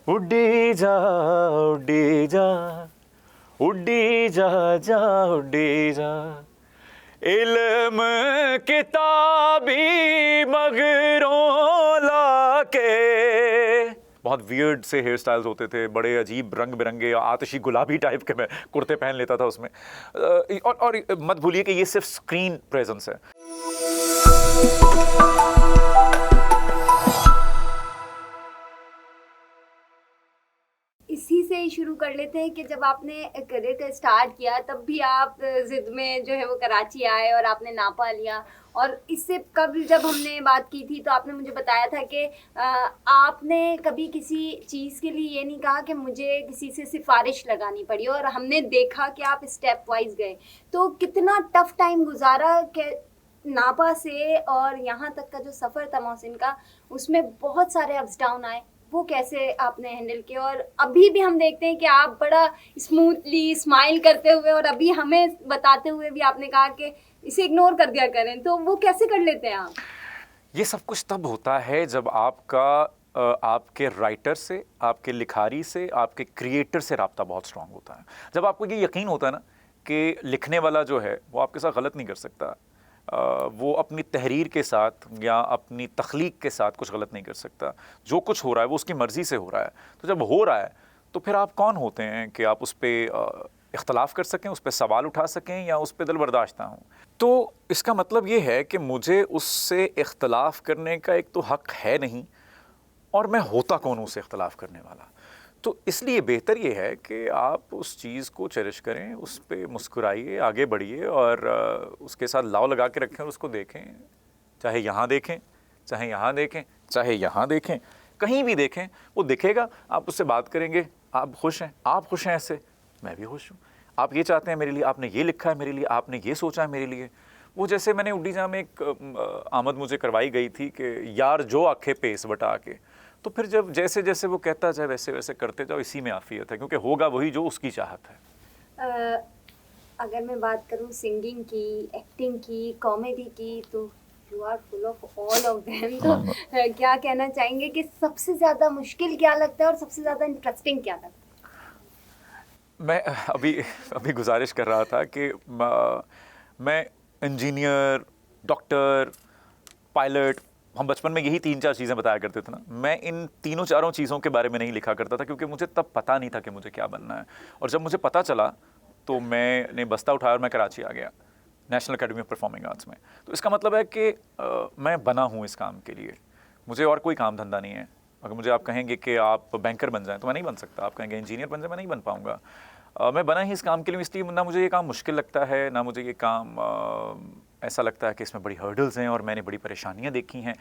उड्डी जा उड्डी जा उड्डी जा जा उड्डी जा इल्म किताबी मगरों लाके। बहुत वियर्ड से हेयर स्टाइल्स होते थे, बड़े अजीब रंग बिरंगे आतिशी गुलाबी टाइप के मैं कुर्ते पहन लेता था उसमें। और मत भूलिए कि ये सिर्फ स्क्रीन प्रेजेंस है। इसी से ही शुरू कर लेते हैं कि जब आपने करियर का स्टार्ट किया तब भी आप ज़िद में जो है वो कराची आए और आपने नापा लिया। और इससे कभी जब हमने बात की थी तो आपने मुझे बताया था कि आपने कभी किसी चीज़ के लिए ये नहीं कहा कि मुझे किसी से सिफारिश लगानी पड़ी, और हमने देखा कि आप स्टेप वाइज गए। तो कितना टफ टाइम गुजारा कि नापा से और यहाँ तक का जो सफ़र था मोहसिन का, उसमें बहुत सारे अप्स डाउन आए, वो कैसे आपने हैंडल किया? और अभी भी हम देखते हैं कि आप बड़ा स्मूथली स्माइल करते हुए और अभी हमें बताते हुए भी आपने कहा कि इसे इग्नोर कर दिया करें, तो वो कैसे कर लेते हैं आप? ये सब कुछ तब होता है जब आपका आपके राइटर से, आपके लिखारी से, आपके क्रिएटर से राब्ता बहुत स्ट्रांग होता है। जब आपको ये यकीन होता है ना कि लिखने वाला जो है वो आपके साथ गलत नहीं कर सकता, वो अपनी तहरीर के साथ या अपनी तख्लीक के साथ कुछ गलत नहीं कर सकता, जो कुछ हो रहा है वो उसकी मर्ज़ी से हो रहा है। तो जब हो रहा है तो फिर आप कौन होते हैं कि आप उस पर इख्तलाफ कर सकें, उस पर सवाल उठा सकें या उस पर दिल बर्दाश्त ना हो? तो इसका मतलब ये है कि मुझे उससे इख्तलाफ करने का एक तो हक़ है नहीं, और मैं होता कौन हूँ उससे इख्तलाफ करने वाला। तो इसलिए बेहतर ये है कि आप उस चीज़ को चेरिश करें, उस पर मुस्कुराइए, आगे बढ़िए और उसके साथ लाव लगा के रखें और उसको देखें। चाहे यहाँ देखें, चाहे यहाँ देखें, चाहे यहाँ देखें, कहीं भी देखें, वो दिखेगा। आप उससे बात करेंगे, आप खुश हैं, आप खुश हैं, ऐसे मैं भी खुश हूँ। आप ये चाहते हैं मेरे लिए, आपने ये लिखा है मेरे लिए, आपने ये सोचा है मेरे लिए। वो जैसे मैंने उड्डी जा में एक आमद मुझे करवाई गई थी कि यार जो आखे पेस बटा के, तो फिर जब जैसे जैसे वो कहता जाए वैसे वैसे करते जाओ, इसी में आफियत है, क्योंकि होगा वही जो उसकी चाहत है। अगर मैं बात करूँ सिंगिंग की, एक्टिंग की, कॉमेडी की, तो you are full of all of them. तो क्या कहना चाहेंगे कि सबसे ज़्यादा मुश्किल क्या लगता है और सबसे ज़्यादा इंटरेस्टिंग क्या लगता है? मैं अभी गुजारिश कर रहा था कि मैं इंजीनियर, डॉक्टर, पायलट, हम बचपन में यही 3-4 चीज़ें बताया करते थे ना। मैं इन तीनों चारों चीज़ों के बारे में नहीं लिखा करता था, क्योंकि मुझे तब पता नहीं था कि मुझे क्या बनना है। और जब मुझे पता चला तो मैंने बस्ता उठाया और मैं कराची आ गया, national academy of performing arts में। तो इसका मतलब है कि मैं बना हूँ इस काम के लिए, मुझे और कोई काम धंधा नहीं है। अगर मुझे आप कहेंगे कि आप बैंकर बन जाएं तो मैं नहीं बन सकता, आप कहेंगे इंजीनियर बन जाए, मैं नहीं बन पाऊँगा। मैं बना ही इस काम के लिए, इसलिए ना मुझे ये काम मुश्किल लगता है, ना मुझे ये काम ऐसा लगता है कि इसमें बड़ी हर्डल्स हैं और मैंने बड़ी परेशानियां देखी हैं।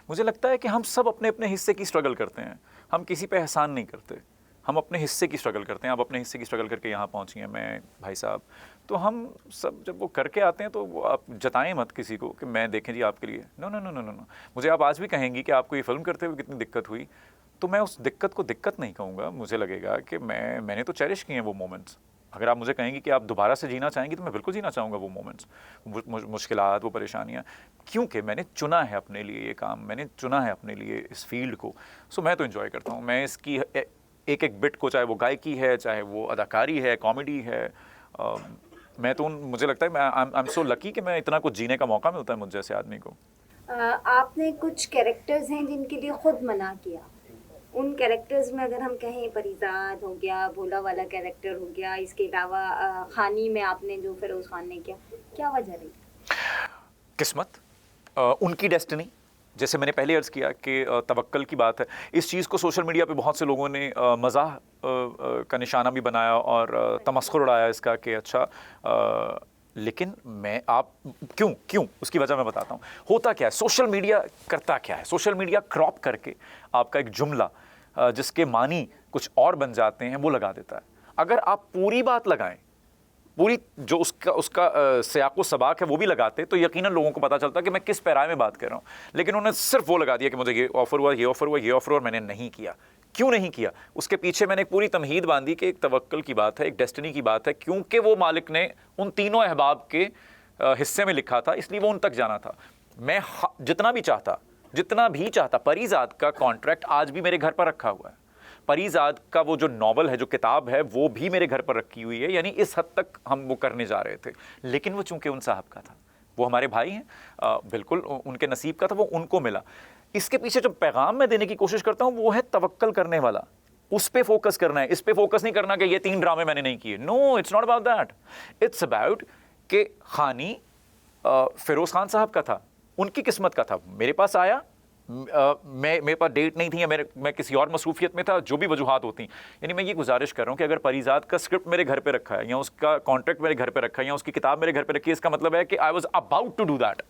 मुझे लगता है कि हम सब अपने अपने हिस्से की स्ट्रगल करते हैं, हम किसी पे एहसान नहीं करते, हम अपने हिस्से की स्ट्रगल करते हैं। आप अपने हिस्से की स्ट्रगल करके यहाँ पहुँची हैं, मैं भाई साहब, तो हम सब जब वो करके आते हैं तो वो आप जताएं मत किसी को कि मैं देखें जी आपके लिए। No no no no no. मुझे आप आज भी कहेंगी कि आपको ये फिल्म करते हुए कितनी दिक्कत हुई, तो मैं उस दिक्कत को दिक्कत नहीं कहूँगा। मुझे लगेगा कि मैंने तो चेरिश किए हैं वो मोमेंट्स। अगर आप मुझे कहेंगे कि आप दोबारा से जीना चाहेंगी तो मैं बिल्कुल जीना चाहूँगा वो मोमेंट्स, मुश्किलात, वो परेशानियाँ, क्योंकि मैंने चुना है अपने लिए ये काम, मैंने चुना है अपने लिए इस फील्ड को। सो मैं तो एंजॉय करता हूँ, मैं इसकी एक एक बिट को, चाहे वो गायकी है, चाहे वो अदाकारी है, कॉमेडी है, मैं तो मुझे लगता है आई एम सो लकी कि मैं इतना कुछ जीने का मौका मिलता है मुझ जैसे आदमी को। आपने कुछ कैरेक्टर्स हैं जिनके लिए खुद मना किया, उन कैरेक्टर्स में अगर हम कहें परिजाद हो गया, भोला वाला कैरेक्टर हो गया, इसके अलावा खानी में आपने जो फिरोज खान ने किया, क्या वजह रही? किस्मत, उनकी डेस्टिनी। जैसे मैंने पहले अर्ज़ किया कि तवक्कल की बात है। इस चीज़ को सोशल मीडिया पे बहुत से लोगों ने मज़ाह का निशाना भी बनाया और तमस्खुर उड़ाया इसका कि अच्छा, लेकिन मैं आप क्यों उसकी वजह मैं बताता हूँ। होता क्या है, सोशल मीडिया करता क्या है, सोशल मीडिया क्रॉप करके आपका एक जुमला जिसके मानी कुछ और बन जाते हैं वो लगा देता है। अगर आप पूरी बात लगाएं, पूरी जो उसका सियाक़ो सबाक है वो भी लगाते, तो यकीनन लोगों को पता चलता कि मैं किस पैराए में बात कर रहा हूँ। लेकिन उन्होंने सिर्फ वो लगा दिया कि मुझे ये ऑफ़र हुआ, ये ऑफ़र हुआ, ये ऑफ़र हुआ, और मैंने नहीं किया। क्यों नहीं किया? उसके पीछे मैंने एक पूरी तमहीद बांधी कि एक तवक्कल की बात है, एक डेस्टिनी की बात है, क्योंकि वो मालिक ने उन तीनों अहबाब के हिस्से में लिखा था, इसलिए वो उन तक जाना था। मैं जितना भी चाहता, परिजाद का कॉन्ट्रैक्ट आज भी मेरे घर पर रखा हुआ है। परीज़ाद का वो जो नॉवल है, जो किताब है, वो भी मेरे घर पर रखी हुई है। यानी इस हद तक हम वो करने जा रहे थे, लेकिन वो चूंकि उन साहब का था, वो हमारे भाई हैं, बिल्कुल उनके नसीब का था, वो उनको मिला। इसके पीछे जो पैगाम मैं देने की कोशिश करता हूँ वो है तवक्कल करने वाला। उस पे फोकस करना है, इस पे फोकस नहीं करना कि ये 3 ड्रामे मैंने नहीं किए। No, it's not about that. It's about कि खानी फिरोज खान साहब का था, उनकी किस्मत का था, मेरे पास आया, मेरे पास डेट नहीं थी या मैं किसी और मसरूफियत में था, जो भी वजूहात होती। यानी मैं ये गुजारिश कर रहा हूँ कि अगर परीज़ाद का स्क्रिप्ट मेरे घर पे रखा है, या उसका कॉन्ट्रैक्ट मेरे घर पे रखा है, या उसकी किताब मेरे घर पे रखी है, इसका मतलब है कि I was about to do that.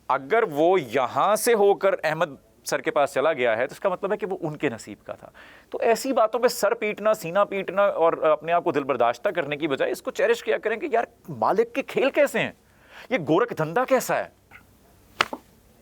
अगर वो यहाँ से होकर अहमद सर के पास चला गया है तो इसका मतलब है कि वो उनके नसीब का था। तो ऐसी बातों पे सर पीटना, सीना पीटना और अपने आप को दिल बर्दाश्त करने की बजाय इसको चेरिश किया करें कि यार मालिक के खेल कैसे हैं, ये गोरख धंधा कैसा है।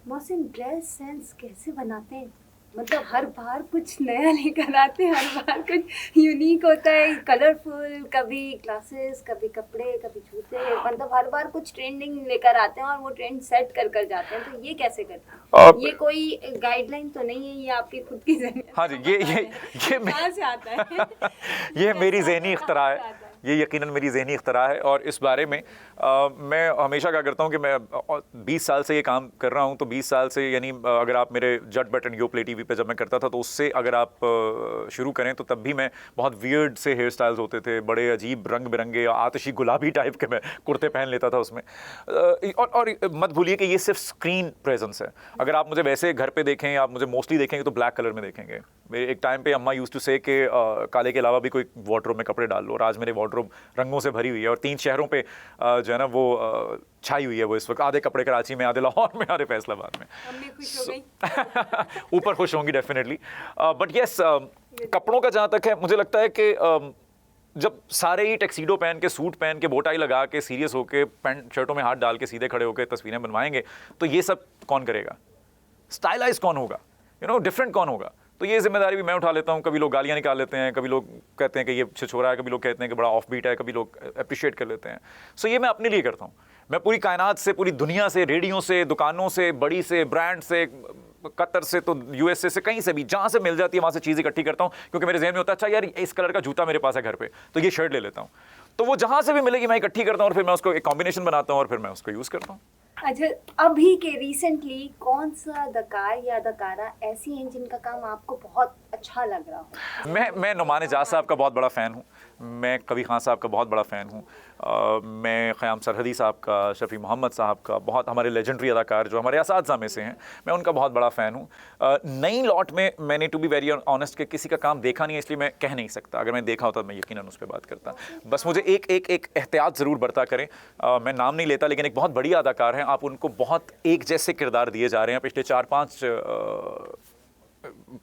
मोहसिन ड्रेस सेंस कैसे बनाते हैं? मतलब हर बार कुछ नया लेकर आते हैं, हर बार कुछ यूनिक होता है, कलरफुल, कभी ग्लासेस, कभी कपड़े, कभी जूते, मतलब हर बार कुछ ट्रेंडिंग लेकर आते हैं और वो ट्रेंड सेट कर कर जाते हैं। तो ये कैसे करते हैं? ये कोई गाइडलाइन तो नहीं है, ये आपकी खुद की ज़हनी? हाँ जी, ये कहाँ से आता है? ये मेरी ज़हनी इख्तरा है, ये यकीनन मेरी ज़हनी इख्तरा है। और इस बारे में मैं हमेशा क्या करता हूँ कि मैं 20 साल से ये काम कर रहा हूँ, तो 20 साल से, यानी अगर आप मेरे जट बटन यो प्ले टीवी पे जब मैं करता था तो उससे अगर आप शुरू करें तो तब भी मैं बहुत वियर्ड से हेयर स्टाइल्स होते थे, बड़े अजीब रंग बिरंगे आतिशी गुलाबी टाइप के मैं कुर्ते पहन लेता था उसमें। और मत भूलिए कि ये सिर्फ स्क्रीन प्रेजेंस है। अगर आप मुझे वैसे घर पे देखें, आप मुझे मोस्टली देखेंगे तो ब्लैक कलर में देखेंगे। मेरे एक टाइम पे अम्मा यूज्ड टू से कि काले के अलावा भी कोई वार्डरोब में कपड़े डाल लो, और आज मेरे वार्डरोब रंगों से भरी हुई है और 3 शहरों पे जो है ना वो छाई हुई है वो इस वक्त। आधे कपड़े कराची में, आधे लाहौर में, आधे फैसलाबाद में। मम्मी खुश हो गई। ऊपर खुश होंगी डेफिनेटली। बट यस, कपड़ों का जहाँ तक है, मुझे लगता है कि जब सारे ही टैक्सीडो पहन के, सूट पहन के, बोटाई लगा के, सीरियस होके, पैंट शर्टों में हाथ डाल के सीधे खड़े होकर तस्वीरें बनवाएंगे तो ये सब कौन करेगा? स्टाइलाइज कौन होगा? डिफरेंट कौन होगा? तो ये जिम्मेदारी भी मैं उठा लेता हूँ। कभी लोग गालियाँ निकाल लेते हैं, कभी लोग कहते हैं कि ये छिछोरा है, कभी लोग कहते हैं कि बड़ा ऑफ बीट है, कभी लोग अप्रिशिएट कर लेते हैं। सो ये मैं अपने लिए करता हूँ। मैं पूरी कायनात से, पूरी दुनिया से, रेडियो से, दुकानों से, बड़ी से, ब्रांड से, कतर से, तो यूएसए से, कहीं से भी जहाँ से मिल जाती है वहाँ से चीज़ इकट्ठी करता हूँ, क्योंकि मेरे जहन में होता है अच्छा यार इस कलर का जूता मेरे पास है घर पे, तो ये शर्ट ले लेता हूँ। तो वो जहाँ से भी मिलेगी मैं इकट्ठी करता हूँ और फिर मैं उसको एक कॉम्बिनेशन बनाता हूँ और फिर मैं उसको यूज़ करता हूँ। अच्छा, अभी के रिसेंटली कौन सा अदाकार या अदाकारा ऐसी हैं जिनका काम आपको बहुत अच्छा लग रहा हो? मैं नुमान एजाज साहब का बहुत बड़ा फ़ैन हूँ, मैं कबीर खान साहब का बहुत बड़ा फ़ैन हूँ, मैं ख़याम सरहदी साहब का, शफ़ी मोहम्मद साहब का, बहुत हमारे लेजेंडरी अदाकार जो हमारे असातिज़ा में से हैं, मैं उनका बहुत बड़ा फ़ैन हूँ। नई लॉट में मैंने टू बी वेरी ऑनेस्ट कि किसी का काम देखा नहीं है, इसलिए मैं कह नहीं सकता। अगर मैं देखा होता तो मैं यकीनन उस पर बात करता। बस मुझे एक एहतियात ज़रूर बरता करें। मैं नाम नहीं लेता, लेकिन एक बहुत बढ़िया अदाकार हैं, आप उनको बहुत एक जैसे किरदार दिए जा रहे हैं पिछले 4-5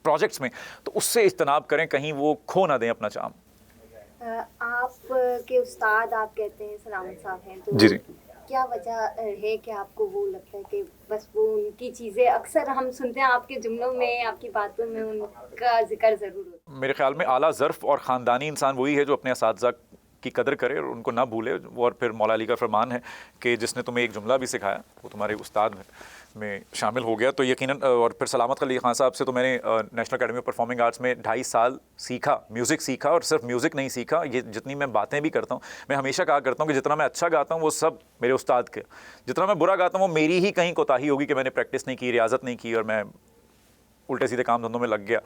प्रोजेक्ट्स में, तो उससे इज्तनाब करें, कहीं वो खो ना दें अपना चाम। आप के उस्ताद आप कहते हैं सलामत साहब हैं, तो जी जी, क्या वजह है कि आपको वो लगता है कि बस वो उनकी चीज़ें, अक्सर हम सुनते हैं आपके जुमलों में, आपकी बातों में उनका जिक्र ज़रूर होता है? मेरे ख्याल में आला ज़र्फ़ और ख़ानदानी इंसान वही है जो अपने असातिज़ा की कदर करे और उनको ना भूले। और फिर मौला अली का फरमान है कि जिसने तुम्हें एक जुमला भी सिखाया वो तुम्हारे उस्ताद में शामिल हो गया। तो यकीनन, और फिर सलामत अली खान साहब से तो मैंने national academy of performing arts में 2.5 साल सीखा, म्यूज़िक सीखा, और सिर्फ म्यूज़िक नहीं सीखा, ये जितनी मैं बातें भी करता हूँ, मैं हमेशा कहा करता हूँ कि जितना मैं अच्छा गाता हूँ वो सब मेरे उस्ताद के, जितना मैं बुरा गाता हूँ वो मेरी ही कहीं कोताही होगी कि मैंने प्रैक्टिस नहीं की, रियाजत नहीं की और मैं उल्टे सीधे काम धंधों में लग गया,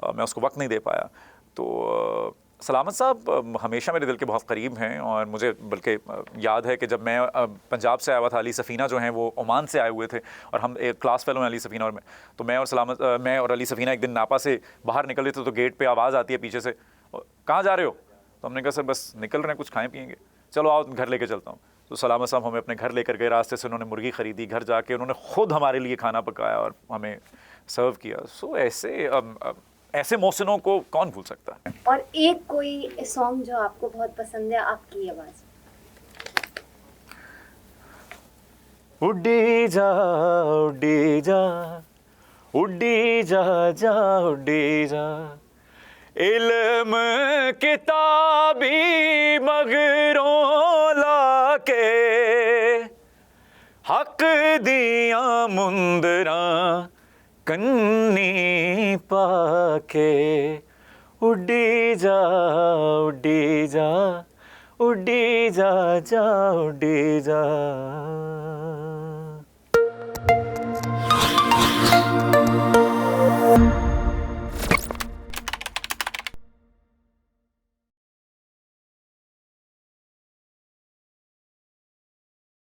मैं उसको वक्त नहीं दे पाया। तो सलामत साहब हमेशा मेरे दिल के बहुत करीब हैं, और मुझे बल्कि याद है कि जब मैं पंजाब से आया हुआ था, अली सफ़ीना जो हैं वो ओमान से आए हुए थे, और हम एक क्लास फेलो हैं अली सफ़ीना और मैं, तो मैं और अली सफ़ीना एक दिन नापा से बाहर निकल रहे थे, तो गेट पे आवाज़ आती है पीछे से, कहाँ जा रहे हो? तो हमने कहा सर बस निकल रहे हैं, कुछ खाएँ पिएंगे, चलो आओ घर लेके चलता हूँ। तो सलामत साहब हमें अपने घर लेकर गए, रास्ते से उन्होंने मुर्गी ख़रीदी, घर जाके उन्होंने ख़ुद हमारे लिए खाना पकाया और हमें सर्व किया। सो ऐसे मोहसिनों को कौन भूल सकता है। और एक कोई सॉन्ग जो आपको बहुत पसंद है आपकी आवाज़? उड्डी जा उड्डी जा, उड्डी जा जा उड्डी जा, इल्म किताबी मगरों लाके, हक दियां मुंदरां कन्नी पाके, उड़ी जा उड़ी जा उड़ी जा जा उड़ी जा